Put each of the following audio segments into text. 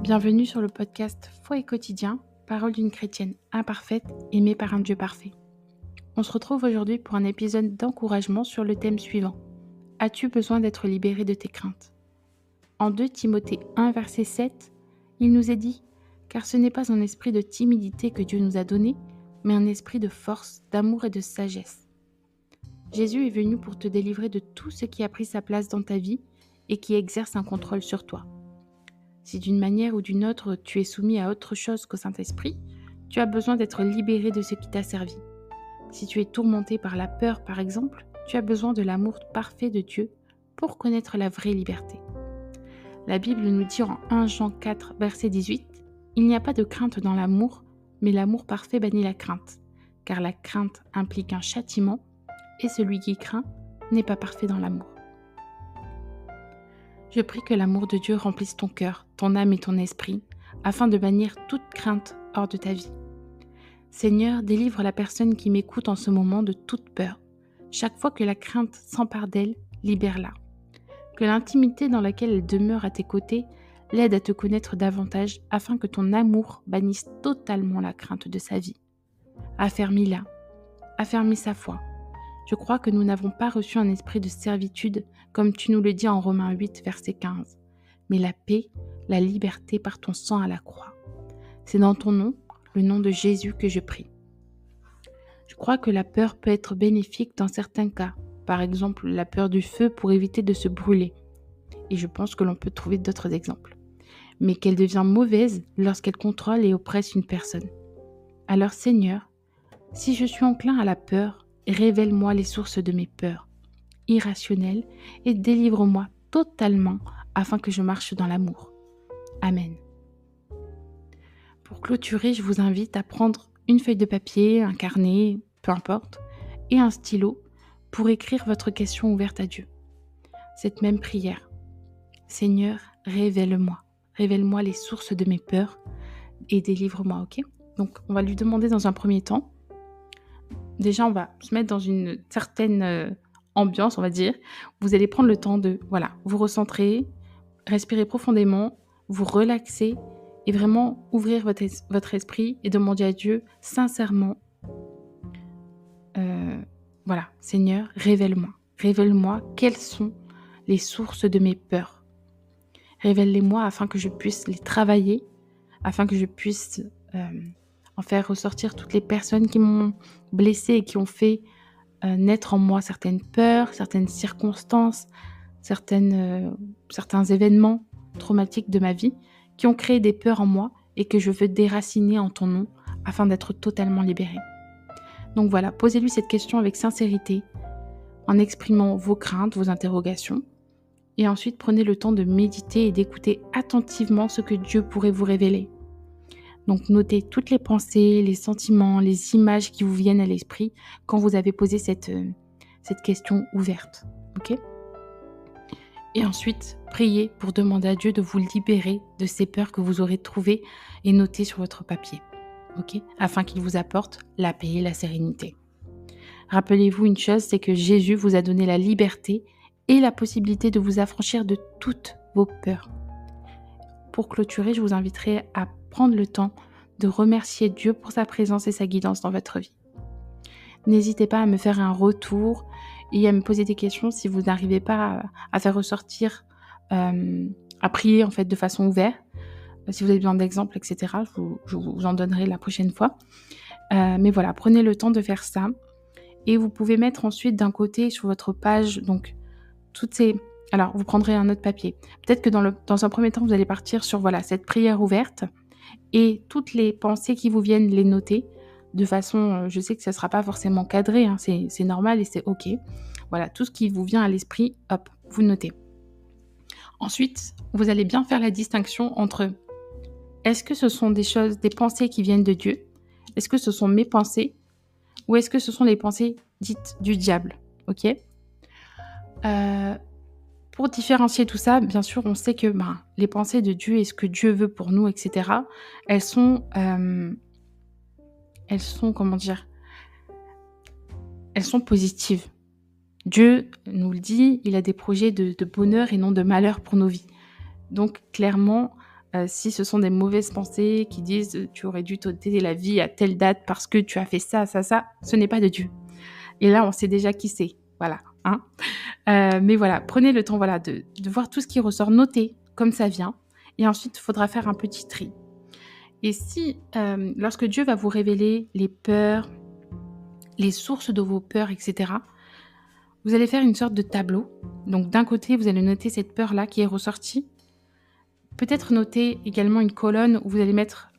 Bienvenue sur le podcast Foi et quotidien, parole d'une chrétienne imparfaite, aimée par un Dieu parfait. On se retrouve aujourd'hui pour un épisode d'encouragement sur le thème suivant. As-tu besoin d'être libéré de tes craintes ? En 2 Timothée 1, verset 7, il nous est dit « Car ce n'est pas un esprit de timidité que Dieu nous a donné, mais un esprit de force, d'amour et de sagesse. » Jésus est venu pour te délivrer de tout ce qui a pris sa place dans ta vie et qui exerce un contrôle sur toi. Si d'une manière ou d'une autre, tu es soumis à autre chose qu'au Saint-Esprit, tu as besoin d'être libéré de ce qui t'a servi. Si tu es tourmenté par la peur, par exemple, tu as besoin de l'amour parfait de Dieu pour connaître la vraie liberté. La Bible nous dit en 1 Jean 4, verset 18, « Il n'y a pas de crainte dans l'amour, mais l'amour parfait bannit la crainte, car la crainte implique un châtiment, et celui qui craint n'est pas parfait dans l'amour. » Je prie que l'amour de Dieu remplisse ton cœur, ton âme et ton esprit, afin de bannir toute crainte hors de ta vie. Seigneur, délivre la personne qui m'écoute en ce moment de toute peur. Chaque fois que la crainte s'empare d'elle, libère-la. Que l'intimité dans laquelle elle demeure à tes côtés l'aide à te connaître davantage, afin que ton amour bannisse totalement la crainte de sa vie. Affermis-la, affermis sa foi. Je crois que nous n'avons pas reçu un esprit de servitude, comme tu nous le dis en Romains 8, verset 15, mais la paix, la liberté par ton sang à la croix. C'est dans ton nom, le nom de Jésus, que je prie. Je crois que la peur peut être bénéfique dans certains cas, par exemple la peur du feu pour éviter de se brûler. Et je pense que l'on peut trouver d'autres exemples. Mais qu'elle devient mauvaise lorsqu'elle contrôle et oppresse une personne. Alors Seigneur, si je suis enclin à la peur, révèle-moi les sources de mes peurs irrationnelles et délivre-moi totalement afin que je marche dans l'amour. Amen. Pour clôturer, je vous invite à prendre une feuille de papier, un carnet, peu importe, et un stylo pour écrire votre question ouverte à Dieu. Cette même prière. Seigneur, révèle-moi les sources de mes peurs et délivre-moi, ok ? Donc, on va lui demander dans un premier temps. Déjà, on va se mettre dans une certaine ambiance, on va dire. Vous allez prendre le temps de, vous recentrer, respirer profondément, vous relaxer et vraiment ouvrir votre esprit et demander à Dieu sincèrement, Seigneur, révèle-moi quelles sont les sources de mes peurs. Révèle-les-moi afin que je puisse les travailler, afin que je puisse en faire ressortir toutes les personnes qui m'ont blessée et qui ont fait naître en moi certaines peurs, certaines circonstances, certains événements traumatiques de ma vie qui ont créé des peurs en moi et que je veux déraciner en ton nom afin d'être totalement libérée. Donc voilà, posez-lui cette question avec sincérité en exprimant vos craintes, vos interrogations et ensuite prenez le temps de méditer et d'écouter attentivement ce que Dieu pourrait vous révéler. Donc notez toutes les pensées, les sentiments, les images qui vous viennent à l'esprit quand vous avez posé cette question ouverte. Ok ? Et ensuite, priez pour demander à Dieu de vous libérer de ces peurs que vous aurez trouvées et notées sur votre papier. Ok ? Afin qu'il vous apporte la paix et la sérénité. Rappelez-vous une chose, c'est que Jésus vous a donné la liberté et la possibilité de vous affranchir de toutes vos peurs. Pour clôturer, je vous inviterai à prendre le temps de remercier Dieu pour sa présence et sa guidance dans votre vie. N'hésitez pas à me faire un retour et à me poser des questions si vous n'arrivez pas à faire ressortir, à prier en fait de façon ouverte. Si vous avez besoin d'exemples, etc., je vous en donnerai la prochaine fois. Mais voilà, prenez le temps de faire ça. Et vous pouvez mettre ensuite d'un côté sur votre page, donc toutes ces... Alors, vous prendrez un autre papier. Peut-être que dans un premier temps, vous allez partir sur cette prière ouverte et toutes les pensées qui vous viennent, les noter de façon, je sais que ça ne sera pas forcément cadré, hein, c'est normal et c'est ok. Voilà, tout ce qui vous vient à l'esprit, hop, vous notez. Ensuite, vous allez bien faire la distinction entre est-ce que ce sont des pensées qui viennent de Dieu ? Est-ce que ce sont mes pensées ? Ou est-ce que ce sont les pensées dites du diable ? Ok ? Pour différencier tout ça, bien sûr, on sait que les pensées de Dieu et ce que Dieu veut pour nous, etc., elles sont positives. Dieu nous le dit, il a des projets de bonheur et non de malheur pour nos vies. Donc, clairement, Si ce sont des mauvaises pensées qui disent, «Tu aurais dû t'ôter la vie à telle date parce que tu as fait ça, ça, ça», ce n'est pas de Dieu. Et là, on sait déjà qui c'est, voilà, hein. Mais voilà, prenez le temps, voilà, de voir tout ce qui ressort, notez comme ça vient et ensuite, il faudra faire un petit tri. Et si, lorsque Dieu va vous révéler les peurs, les sources de vos peurs et cetera, vous allez faire une sorte de tableau. Donc d'un côté, vous allez noter cette peur-là qui est ressortie. Peut-être noter également une colonne où vous allez mettre,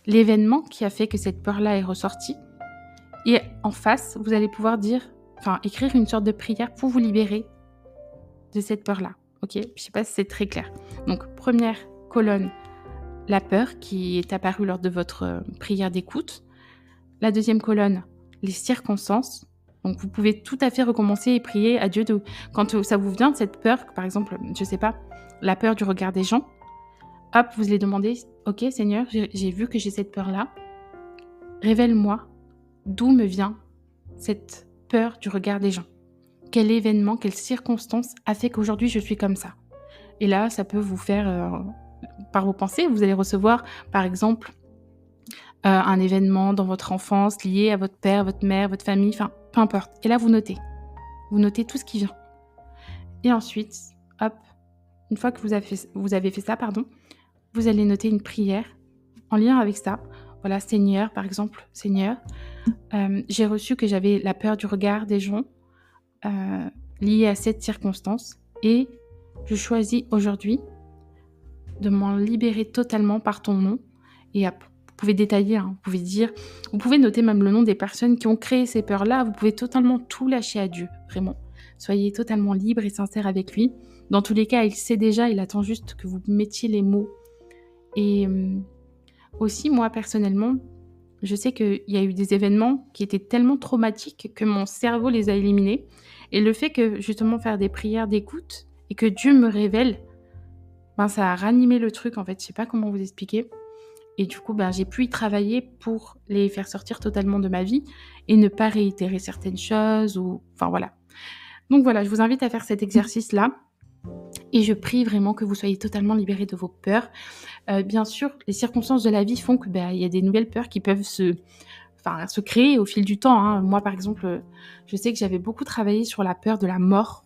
l'événement qui a fait que cette peur-là est ressortie et en face, vous allez pouvoir écrire une sorte de prière pour vous libérer de cette peur-là, OK? Je ne sais pas si c'est très clair. Donc première colonne, la peur qui est apparue lors de votre, prière d'écoute. La deuxième colonne, les circonstances. Donc vous pouvez tout à fait recommencer et prier à Dieu quand, ça vous vient cette peur, par exemple, je sais pas, la peur du regard des gens, hop, vous allez demander: «OK Seigneur, j'ai vu que j'ai cette peur-là. Révèle-moi d'où me vient cette peur du regard des gens. Quel événement, quelle circonstance a fait qu'aujourd'hui je suis comme ça?» Et là, ça peut vous faire, par vos pensées, vous allez recevoir, par exemple, un événement dans votre enfance lié à votre père, votre mère, votre famille, enfin, peu importe. Et là, vous notez. Vous notez tout ce qui vient. Et ensuite, hop, une fois que vous avez fait ça, pardon, vous allez noter une prière en lien avec ça. Voilà, Seigneur, par exemple, Seigneur, j'ai reçu que j'avais la peur du regard des gens liée à cette circonstance et je choisis aujourd'hui de m'en libérer totalement par ton nom. Et hop, vous pouvez détailler, hein, vous pouvez noter même le nom des personnes qui ont créé ces peurs-là. Vous pouvez totalement tout lâcher à Dieu, vraiment. Soyez totalement libre et sincère avec lui. Dans tous les cas, il sait déjà, il attend juste que vous mettiez les mots. Et aussi, moi, personnellement, je sais qu'il y a eu des événements qui étaient tellement traumatiques que mon cerveau les a éliminés. Et le fait que, justement, faire des prières d'écoute et que Dieu me révèle, ça a ranimé le truc, en fait. Je sais pas comment vous expliquer. Et du coup, j'ai pu y travailler pour les faire sortir totalement de ma vie et ne pas réitérer certaines choses enfin voilà. Donc voilà, je vous invite à faire cet exercice-là et je prie vraiment que vous soyez totalement libérés de vos peurs. Bien sûr, les circonstances de la vie font que, il y a des nouvelles peurs qui peuvent se créer au fil du temps, hein. Moi, par exemple, je sais que j'avais beaucoup travaillé sur la peur de la mort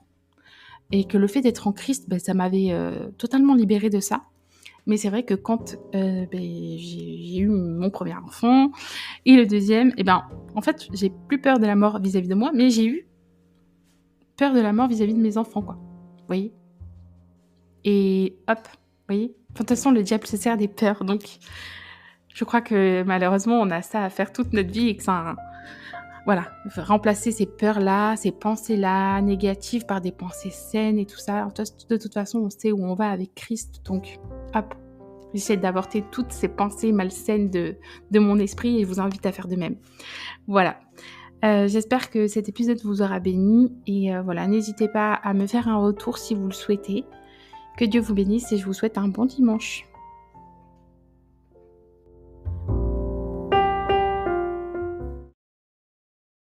et que le fait d'être en Christ, ça m'avait, totalement libérée de ça. Mais c'est vrai que quand, j'ai eu mon premier enfant et le deuxième, en fait, j'ai plus peur de la mort vis-à-vis de moi, mais j'ai eu peur de la mort vis-à-vis de mes enfants, quoi. Vous voyez? Et hop, vous voyez? De toute façon, le diable se sert des peurs, donc je crois que malheureusement, on a ça à faire toute notre vie et que voilà, remplacer ces peurs-là, ces pensées-là négatives par des pensées saines et tout ça. Alors, de toute façon, on sait où on va avec Christ, donc hop, j'essaie d'avorter toutes ces pensées malsaines de mon esprit et je vous invite à faire de même. Voilà. J'espère que cet épisode vous aura béni et voilà, n'hésitez pas à me faire un retour si vous le souhaitez. Que Dieu vous bénisse et je vous souhaite un bon dimanche.